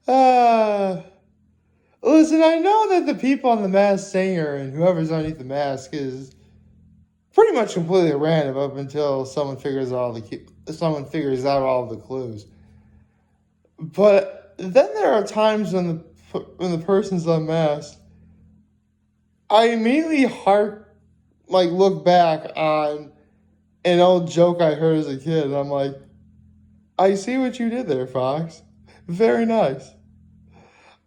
uh, Listen, I know that the people on the Masked Singer and whoever's underneath the mask is pretty much completely random up until someone figures out all the clues. But then there are times when the person's unmasked, I immediately look back on an old joke I heard as a kid, and I'm like, I see what you did there, Fox. Very nice.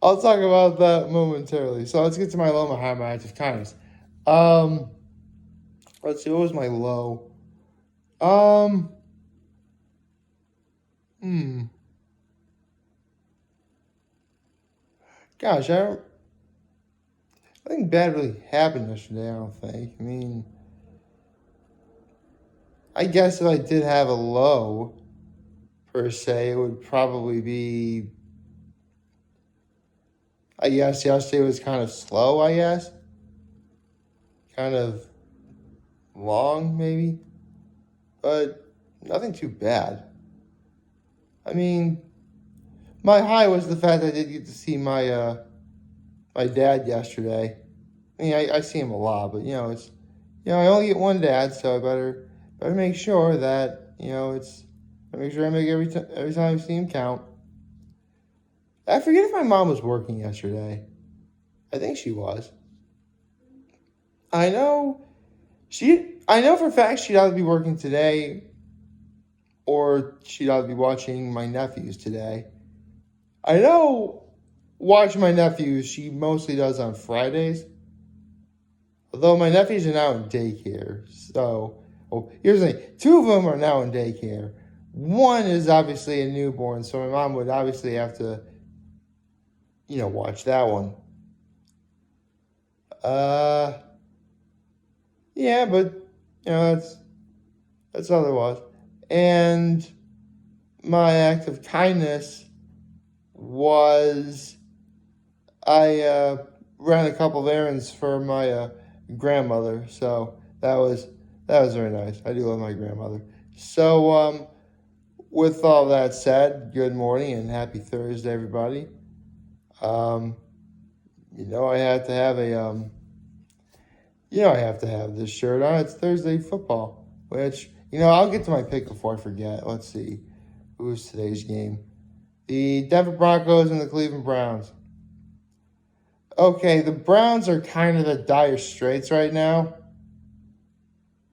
I'll talk about that momentarily. So let's get to my low, my high, my act of kindness. Let's see, what was my low? Gosh, I think bad really happened yesterday, I don't think. I mean, I guess if I did have a low, per se, it would probably be, I guess yesterday was kind of slow, I guess. Kind of long, maybe. But nothing too bad. I mean, my high was the fact that I did get to see my dad yesterday. I mean, I see him a lot, but I only get one dad, so I better make sure that I make sure I make every time I see him count. I forget if my mom was working yesterday. I think she was. I know for a fact she'd either be working today or she'd either be watching my nephews today. I know watching my nephews she mostly does on Fridays. Although my nephews are now in daycare. So, here's the thing. 2 of them are now in daycare. One is obviously a newborn, so my mom would obviously have to, watch that one. Yeah, but, that's all there was. And my act of kindness was I ran a couple of errands for my grandmother, so that was very nice. I do love my grandmother. So, with all that said, good morning and happy Thursday, everybody. I have to have I have to have this shirt on. It's Thursday football, which, I'll get to my pick before I forget. Let's see. Who's today's game? The Denver Broncos and the Cleveland Browns. Okay, the Browns are kind of at dire straits right now.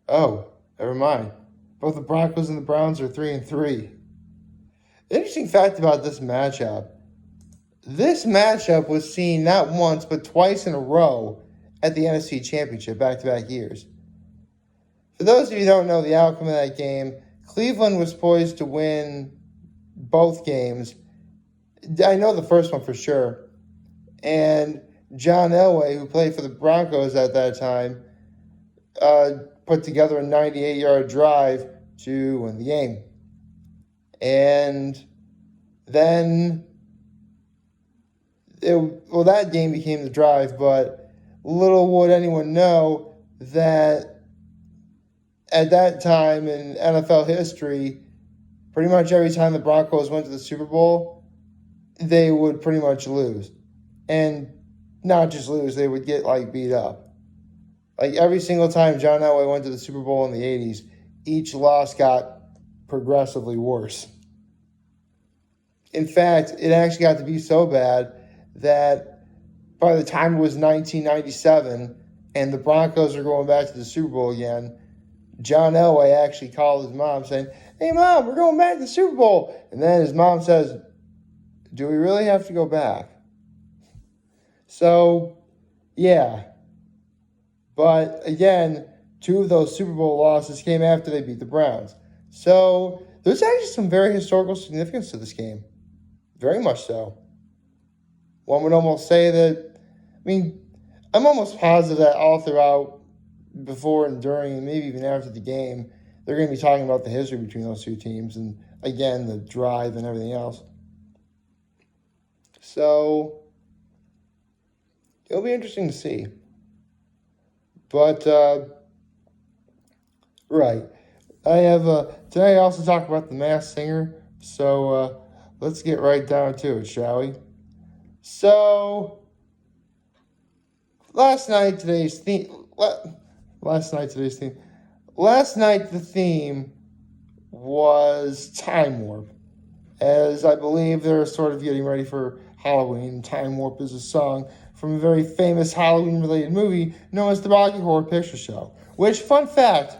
Oh, never mind. Both the Broncos and the Browns are 3-3. Interesting fact about this matchup. This matchup was seen not once but twice in a row at the NFC Championship back-to-back years. For those of you who don't know the outcome of that game, Cleveland was poised to win both games. I know the first one for sure. And John Elway, who played for the Broncos at that time, put together a 98-yard drive to win the game. And then, that game became the drive, but little would anyone know that at that time in NFL history, pretty much every time the Broncos went to the Super Bowl, they would pretty much lose. And not just lose, they would get, beat up. Every single time John Elway went to the Super Bowl in the 80s, each loss got progressively worse. In fact, it actually got to be so bad that by the time it was 1997 and the Broncos are going back to the Super Bowl again, John Elway actually called his mom saying, "Hey, Mom, we're going back to the Super Bowl." And then his mom says, "Do we really have to go back?" So, yeah. But again, 2 of those Super Bowl losses came after they beat the Browns. So there's actually some very historical significance to this game. Very much so. One would almost say that, I'm almost positive that all throughout, before and during, and maybe even after the game, they're going to be talking about the history between those 2 teams and, again, the drive and everything else. So it'll be interesting to see. But, right. I have, today I also talk about The Masked Singer. So let's get right down to it, shall we? So last night, today's theme. Last night, today's theme. Last night, the theme was Time Warp, as I believe they're sort of getting ready for Halloween. Time Warp is a song from a very famous Halloween-related movie known as the Rocky Horror Picture Show, which, fun fact,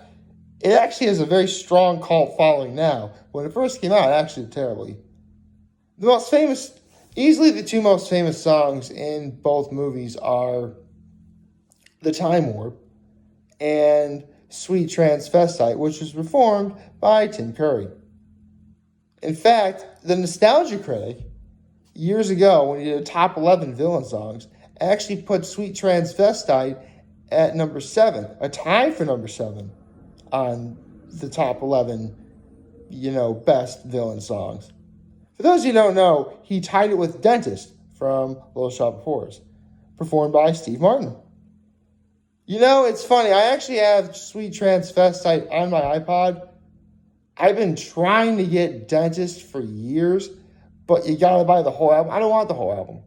it actually has a very strong cult following now. When it first came out, it actually did terribly. The most famous, easily the two most famous songs in both movies are The Time Warp and Sweet Transvestite, which was performed by Tim Curry. In fact, the Nostalgia Critic, years ago, when he did a top 11 villain songs, actually put Sweet Transvestite at number 7, a tie for number 7 on the top 11, best villain songs. For those of you who don't know, he tied it with Dentist from Little Shop of Horrors, performed by Steve Martin. It's funny. I actually have Sweet Transvestite on my iPod. I've been trying to get Dentist for years, but you gotta buy the whole album. I don't want the whole album.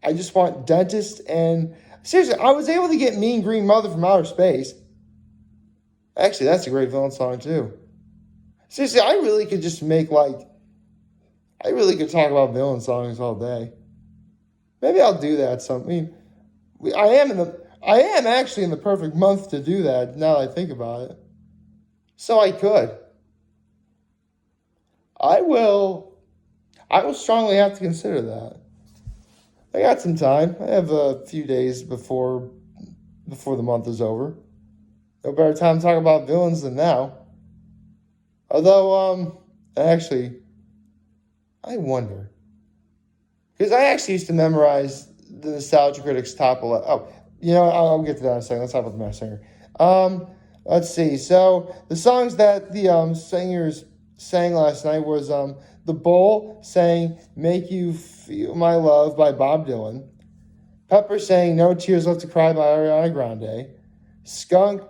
I just want Dentist, and seriously, I was able to get Mean Green Mother from Outer Space. Actually, that's a great villain song too. Seriously, I really could talk about villain songs all day. Maybe I'll do that. I am actually in the perfect month to do that now that I think about it. So I could. I will strongly have to consider that. I got some time. I have a few days before the month is over. No better time to talk about villains than now. Although, actually, I wonder. Because I actually used to memorize the Nostalgia Critic's top 11. Oh, I'll get to that in a second. Let's talk about the Masked Singer. Let's see. So, the songs that the singers sang last night was The Bull sang Make You Feel My Love by Bob Dylan. Pepper sang No Tears Left to Cry by Ariana Grande. Skunk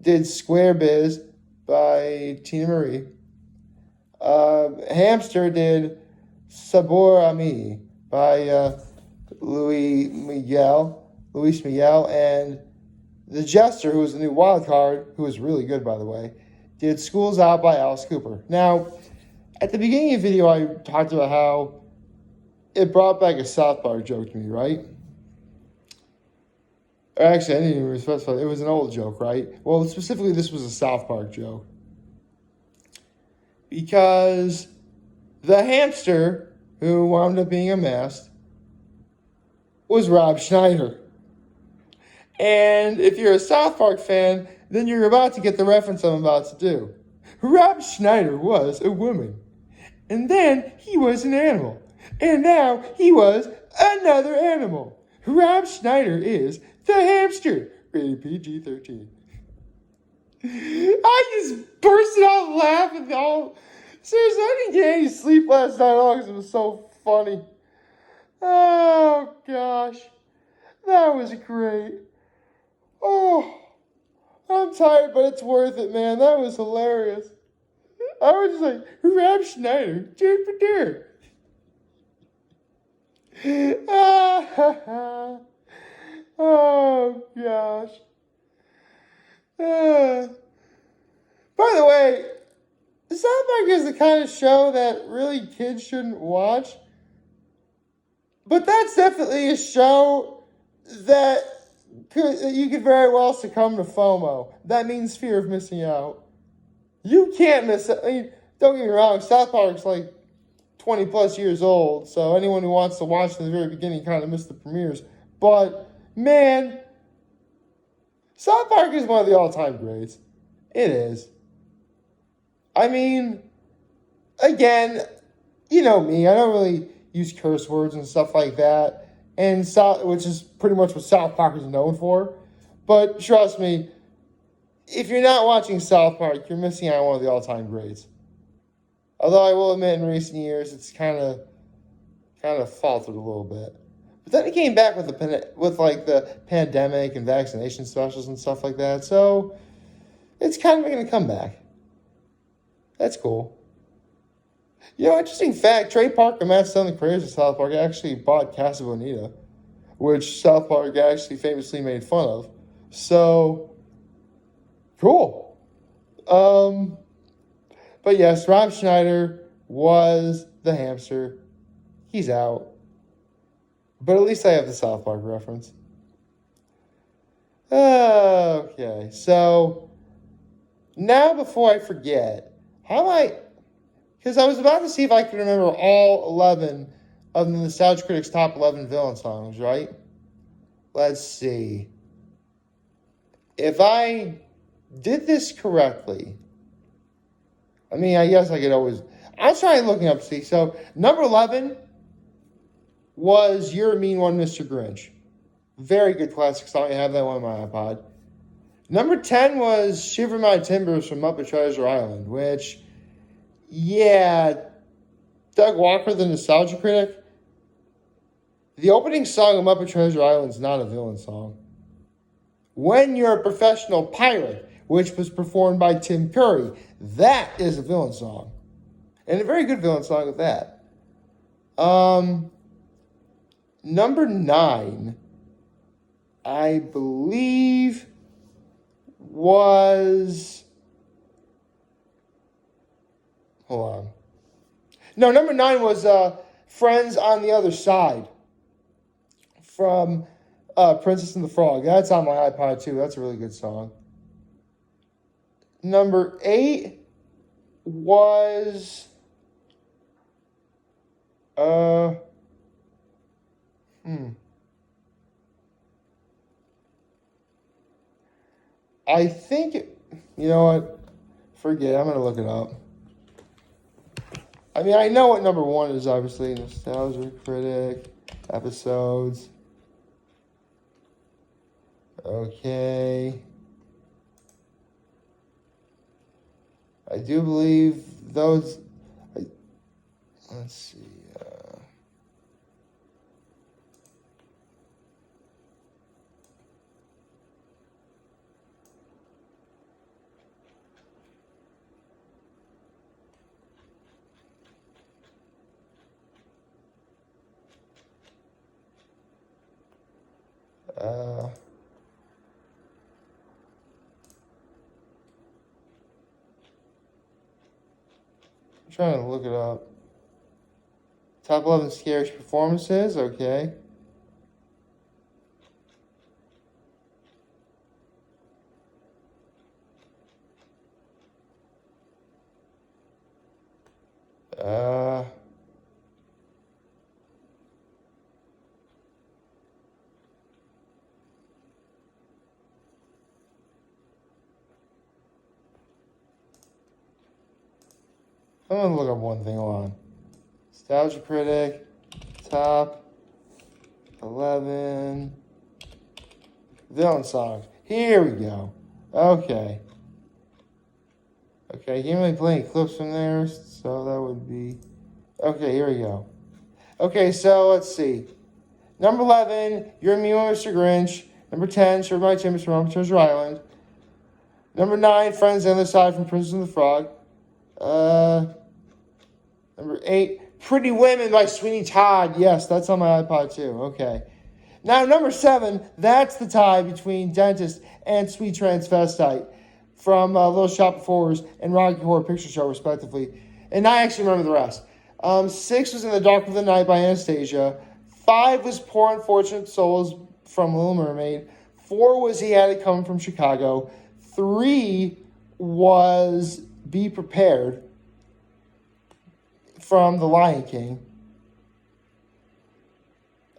did Square Biz by Tina Marie. Hamster did Sabor a Mi by Luis Miguel. And The Jester, who was the new wild card, who was really good, by the way, did School's Out by Alice Cooper. Now, at the beginning of the video, I talked about how it brought back a South Park joke to me, right? Actually, I didn't even specify. It was an old joke, right? Well, specifically, this was a South Park joke. Because the hamster, who wound up being unmasked, was Rob Schneider. And if you're a South Park fan, then you're about to get the reference I'm about to do. Rob Schneider was a woman. And then he was an animal. And now he was another animal. Rob Schneider is the hamster. Rated PG-13. I just bursted out laughing. Seriously, I didn't get any sleep last night at all because it was so funny. Oh, gosh. That was great. Oh, I'm tired, but it's worth it, man. That was hilarious. I was just like, Rob Schneider, dirt for dirt. Oh, gosh. By the way, South Park is the kind of show that really kids shouldn't watch. But that's definitely a show that you could very well succumb to FOMO. That means fear of missing out. You can't miss it. I mean, don't get me wrong, South Park's like 20 plus years old, so anyone who wants to watch from the very beginning kind of missed the premieres. But, man, South Park is one of the all-time greats. It is. I mean, again, you know me, I don't really use curse words and stuff like that, which is pretty much what South Park is known for. But trust me, if you're not watching South Park, you're missing out on one of the all-time greats. Although I will admit, in recent years, it's kind of faltered a little bit. But then it came back with the pandemic and vaccination specials and stuff like that. So it's kind of making a comeback. That's cool. Interesting fact, Trey Parker and Matt Stone, the creators of South Park, actually bought Casa Bonita, which South Park actually famously made fun of. So, cool. But yes, Rob Schneider was the hamster. He's out. But at least I have the South Park reference. Okay, so now before I forget, because I was about to see if I could remember all 11 of the Nostalgia Critic's top 11 villain songs, right? Let's see. If I did this correctly, I guess I could always... I'll try looking up, see. So, number 11 was You're a Mean One, Mr. Grinch. Very good classic song. I have that one on my iPod. Number 10 was Shiver My Timbers from Muppet Treasure Island, which, Doug Walker, the Nostalgia Critic. The opening song of Muppet Treasure Island is not a villain song. When You're a Professional Pirate, which was performed by Tim Curry, that is a villain song. And a very good villain song at that. Number 9, I believe, was... Hold on. No, number 9 was Friends on the Other Side from Princess and the Frog. That's on my iPod too. That's a really good song. Number 8 was... I think... You know what? Forget it. I'm going to look it up. I know what number 1 is, obviously. Nostalgia Critic, episodes. Okay. I do believe those... let's see. I'm trying to look it up. Top 11 scariest performances, okay. I'm going to look up one thing. Hold on. Nostalgia Critic, top 11 villain songs. Here we go. Okay. Okay, he didn't really play any clips from there, so that would be... Okay, here we go. Okay, so let's see. Number 11, You're a Mean One, Mr. Grinch. Number 10, Shiver My Timbers from Muppet Treasure Island. Number 9, Friends on the Other Side from Princess and the Frog. Number 8, Pretty Women by Sweeney Todd. Yes, that's on my iPod too. Okay. Now, number 7, that's the tie between Dentist and Sweet Transvestite from Little Shop of Horrors and Rocky Horror Picture Show, respectively. And I actually remember the rest. 6 was In the Dark of the Night by Anastasia. 5 was Poor Unfortunate Souls from Little Mermaid. 4 was He Had It Coming from Chicago. 3 was Be Prepared from The Lion King.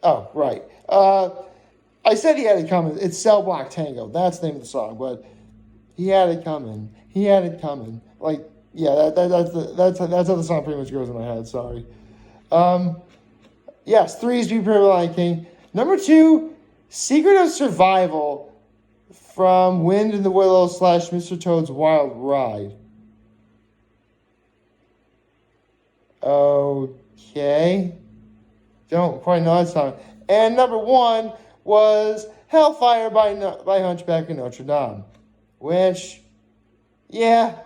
Oh, right. I said He Had It Coming. It's Cell Block Tango. That's the name of the song. But He Had It Coming. He Had It Coming. Like, yeah, that's how the song pretty much goes in my head. Sorry. Yes, 3 is Be Prepared for The Lion King. Number 2, Secret of Survival from Wind in the Willows / Mr. Toad's Wild Ride. Okay. Don't quite know that song. And number 1 was Hellfire by Hunchback of Notre Dame. Which, yeah,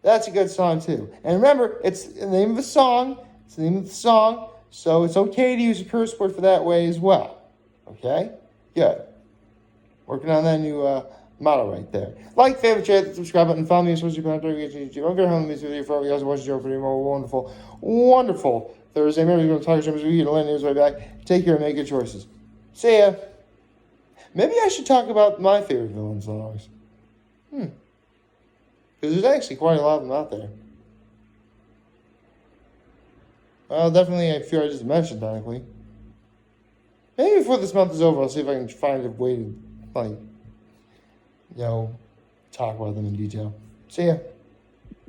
That's a good song too. And remember, it's the name of a song. It's the name of the song. So it's okay to use a curse word for that way as well. Okay? Good. Working on that new motto right there. Like, favorite, share, the subscribe button, follow me on social media, YouTube. I'm very home with this video for all you guys watching the show for a more wonderful, wonderful Thursday. Remember, you're going to talk to you to land news right back. Take care and make good choices. See ya. Maybe I should talk about my favorite villain songs. Because there's actually quite a lot of them out there. Well, definitely a few I just mentioned, technically. Maybe before this month is over, I'll see if I can find a way to, talk about them in detail. See ya.